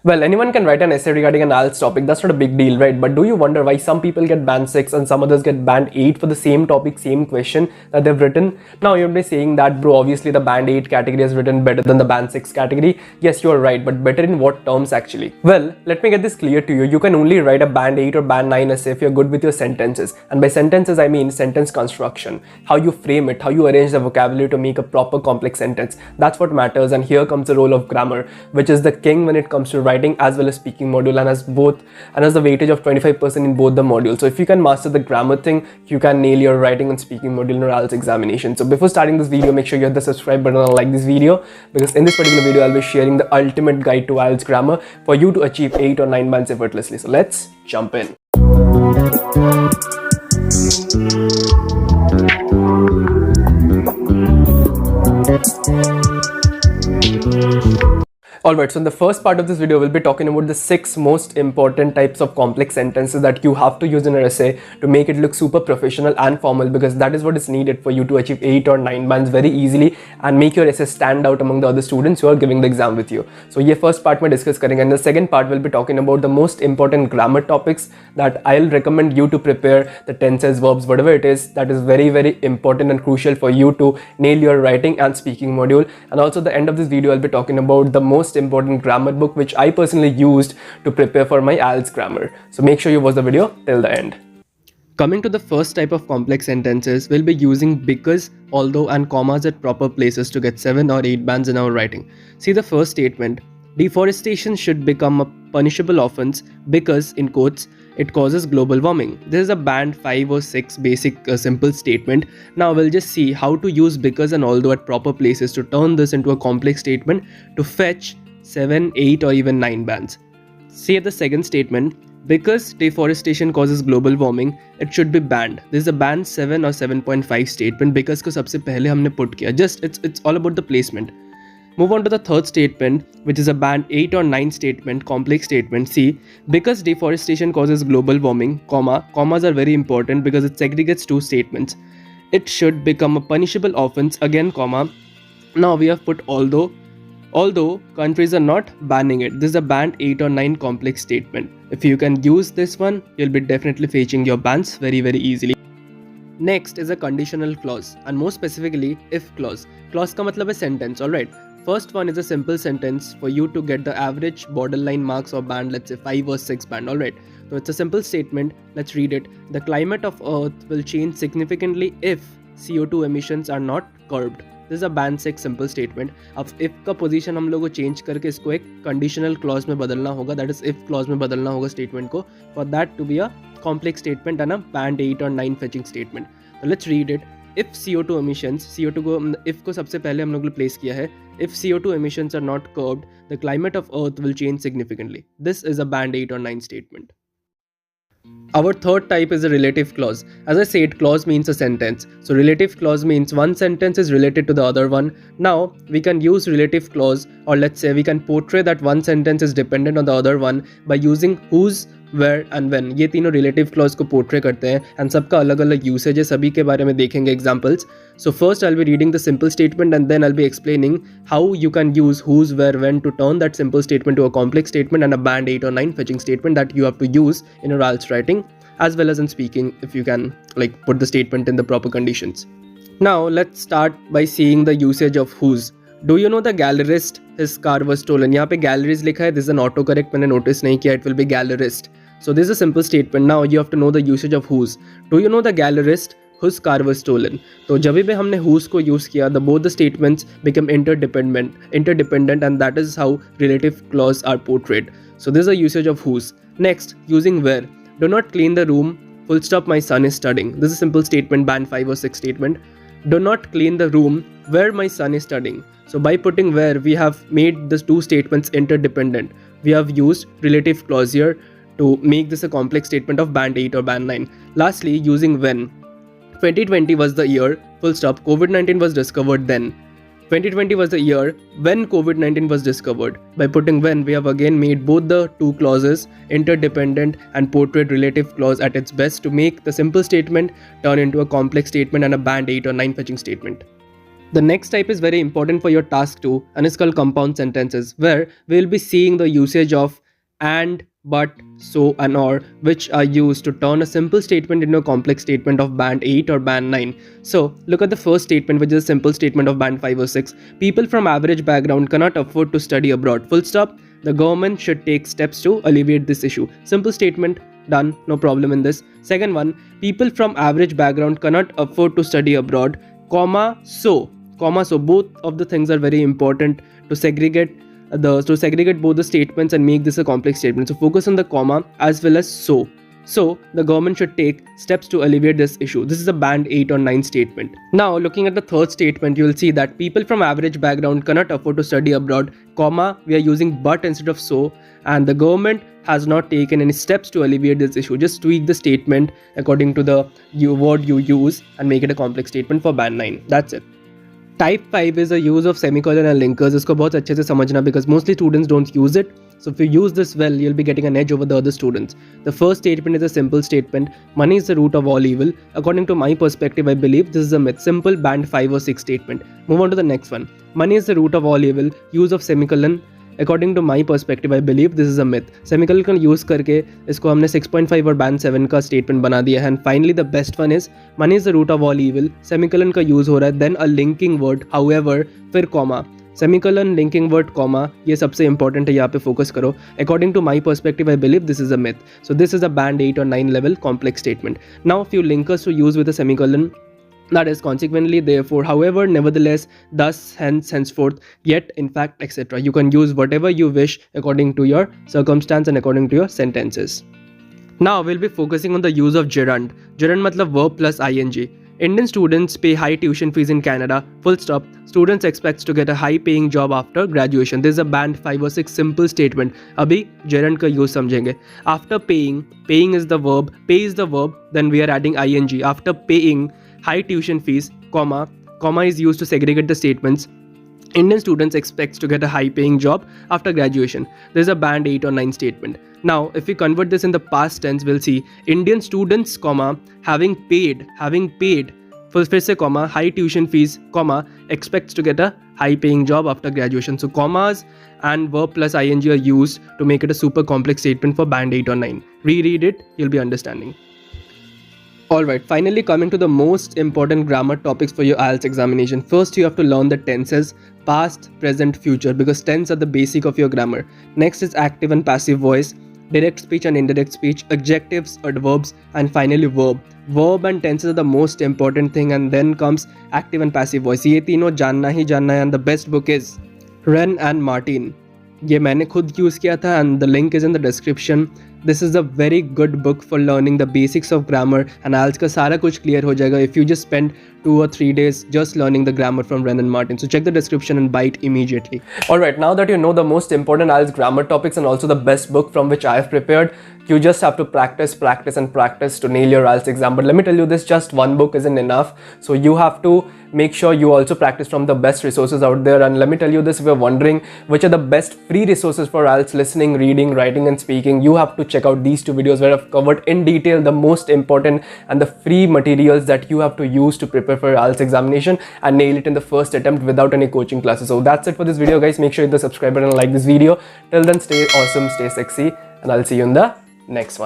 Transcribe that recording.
Well, anyone can write an essay regarding an IELTS topic, that's not a big deal, right? But do you wonder why some people get band 6 and some others get band 8 for the same topic, same question that they've written? Now you'll be saying that, bro, obviously the band 8 category is written better than the band 6 category. Yes, you're right, but better in what terms actually? Well, let me get this clear to you. You can only write a band 8 or band 9 essay if you're good with your sentences. And by sentences, I mean sentence construction. How you frame it, how you arrange the vocabulary to make a proper complex sentence. That's what matters, and here comes the role of grammar, which is the king when it comes to writing as well as speaking module, and as the weightage of 25% in both the modules. So if you can master the grammar thing, you can nail your writing and speaking module in your IELTS examination. So before starting this video, make sure you hit the subscribe button and like this video, because in this particular video I'll be sharing the ultimate guide to IELTS grammar for you to achieve 8 or 9 bands effortlessly. So let's jump in. Alright, so in the first part of this video, we'll be talking about the 6 most important types of complex sentences that you have to use in your essay to make it look super professional and formal, because that is what is needed for you to achieve 8 or 9 bands very easily and make your essay stand out among the other students who are giving the exam with you. So ये first part में discuss करेंगे, and the second part we'll be talking about the most important grammar topics that I'll recommend you to prepare, the tenses, verbs, whatever it is that is very, very important and crucial for you to nail your writing and speaking module. And also at the end of this video, I'll be talking about the most important grammar book which I personally used to prepare for my IELTS grammar. So make sure you watch the video till the end. Coming to the first type of complex sentences, we'll be using because, although and commas at proper places to get 7 or 8 bands in our writing. See the first statement. Deforestation should become a punishable offense because, in quotes, it causes global warming. This is a band 5 or 6 basic simple statement. Now we'll just see how to use because and although at proper places to turn this into a complex statement to fetch 7, 8 or even 9 bands. See at the second statement, because deforestation causes global warming, it should be banned. This is a band 7 or 7.5 statement because को सबसे पहले हमने put किया. Just it's all about the placement. Move on to the third statement, which is a band 8 or 9 statement, complex statement. See, because deforestation causes global warming, commas are very important because it segregates 2 statements. It should become a punishable offense, again comma. Now we have put although countries are not banning it. This is a band 8 or 9 complex statement. If you can use this one, you'll be definitely fetching your bands very, very easily. Next is a conditional clause, and more specifically if clause. Clause का मतलब है sentence, alright. First one is a simple sentence for you to get the average borderline marks or band, let's say 5 or 6 band, alright. So it's a simple statement, let's read it. The climate of Earth will change significantly if CO2 emissions are not curbed. This is a band 6 simple statement. अब if का position हम लोग को change करके इसको एक conditional clause में बदलना होगा, that is if clause में बदलना होगा statement को, for that to be a complex statement and a band 8 or 9 fetching statement. So let's read it. If CO2 emissions, CO2 को if को सबसे पहले हम लोग ने place किया है. If CO2 emissions are not curbed, the climate of Earth will change significantly. This is a band 8 or 9 statement. Our third type is a relative clause. As I said, clause means a sentence. So relative clause means one sentence is related to the other one. Now we can use relative clause, or let's say we can portray that one sentence is dependent on the other one by using whose, where and when. ये तीनों relative clause को portray करते हैं, and सबका अलग अलग usage है, सभी के बारे में देखेंगे examples. So first I'll be reading the simple statement and then I'll be explaining how you can use whose, where, when to turn that simple statement to a complex statement and a band 8 or 9 fetching statement that you have to use in your IELTS writing as well as in speaking if you can like put the statement in the proper conditions. Now let's start by seeing the usage of whose. Do you know the gallerist? His car was stolen. यहाँ पे galleries लिखा है. This is an autocorrect. मैंने notice नहीं किया. It will be gallerist. So this is a simple statement. Now you have to know the usage of whose. Do you know the gallerist whose car was stolen? तो जब भी हमने whose को use किया, both the statements become interdependent, and that is how relative clause are portrayed. So this is a usage of whose. Next, using where. Do not clean the room. Full stop. My son is studying. This is a simple statement, band 5 or 6 statement. Do not clean the room where my son is studying. So by putting where, we have made these 2 statements interdependent. We have used relative clause here to make this a complex statement of band 8 or band 9. Lastly, using when. 2020 was the year, full stop, COVID-19 was discovered then. 2020 was the year when COVID-19 was discovered. By putting when, we have again made both the 2 clauses interdependent and portrayed relative clause at its best to make the simple statement turn into a complex statement and a band 8 or 9 fetching statement. The next type is very important for your task 2 and is called compound sentences, where we will be seeing the usage of and, but, so and or, which are used to turn a simple statement into a complex statement of band 8 or band 9. So look at the first statement, which is a simple statement of band 5 or 6. People from average background cannot afford to study abroad. Full stop. The government should take steps to alleviate this issue. Simple statement, done, no problem in this. Second one, people from average background cannot afford to study abroad, comma, so. So both of the things are very important to segregate both the statements and make this a complex statement. So focus on the comma as well as so. So the government should take steps to alleviate this issue. This is a band 8 or 9 statement. Now looking at the third statement, you will see that people from average background cannot afford to study abroad, comma, we are using but instead of so, and the government has not taken any steps to alleviate this issue. Just tweak the statement according to the word you use and make it a complex statement for band 9. That's it. Type 5 is the use of semicolon and linkers. इसको बहुत अच्छे से समझना because mostly students don't use it. So if you use this well, you'll be getting an edge over the other students. The first statement is a simple statement. Money is the root of all evil. According to my perspective, I believe this is a myth. Simple band 5 or 6 statement. Move on to the next one. Money is the root of all evil. Use of semicolon. According to my perspective, I believe this is a myth. Semicolon का use करके इसको हमने 6.5 और band 7 का statement बना दिया है. And finally, the best one is money is the root of all evil. Semicolon का use हो रहा है. Then a linking word, however, फिर comma. Semicolon, linking word, comma. ये सबसे important है. यहाँ पे focus करो. According to my perspective, I believe this is a myth. So this is a band 8 or 9 level complex statement. Now, few linkers to use with a semicolon. That is consequently, therefore, however, nevertheless, thus, hence, henceforth, yet, in fact, etc. You can use whatever you wish according to your circumstance and according to your sentences. Now, we'll be focusing on the use of gerund. Gerund matlab verb plus ing. Indian students pay high tuition fees in Canada. Full stop. Students expect to get a high paying job after graduation. This is a band 5 or 6 simple statement. Abhi gerund ka use samjhenge. After paying is the verb, pay is the verb, then we are adding ing. After paying high tuition fees, comma is used to segregate the statements. Indian students expect to get a high paying job after graduation. This is a band 8 or 9 statement. Now, if we convert this in the past tense, we'll see Indian students, comma, having paid, फिर से comma, high tuition fees, comma, expects to get a high paying job after graduation. So commas and verb plus ing are used to make it a super complex statement for band 8 or 9. Reread it, you'll be understanding. Alright, finally coming to the most important grammar topics for your IELTS examination. First, you have to learn the tenses, past, present, future, because tense are the basic of your grammar. Next is active and passive voice, direct speech and indirect speech, adjectives, adverbs, and finally verb. Verb and tenses are the most important thing, and then comes active and passive voice. ये तीनों जानना ही जानना है, and the best book is Wren and Martin. ये मैंने खुद use किया था, and the link is in the description. This is a very good book for learning the basics of grammar, and IELTS का सारा कुछ clear हो जाएगा if you just spend 2 or 3 days just learning the grammar from Wren and Martin. So check the description and buy it immediately. Alright, now that you know the most important IELTS grammar topics and also the best book from which I have prepared, you just have to practice to nail your IELTS exam. But let me tell you this, just one book isn't enough. So you have to make sure you also practice from the best resources out there. And let me tell you this, if you're wondering which are the best free resources for IELTS listening, reading, writing and speaking, you have to check out these 2 videos where I've covered in detail the most important and the free materials that you have to use to prepare for your IELTS examination and nail it in the first attempt without any coaching classes. So that's it for this video, guys. Make sure you hit the subscribe button and like this video. Till then, stay awesome, stay sexy, and I'll see you in the next one.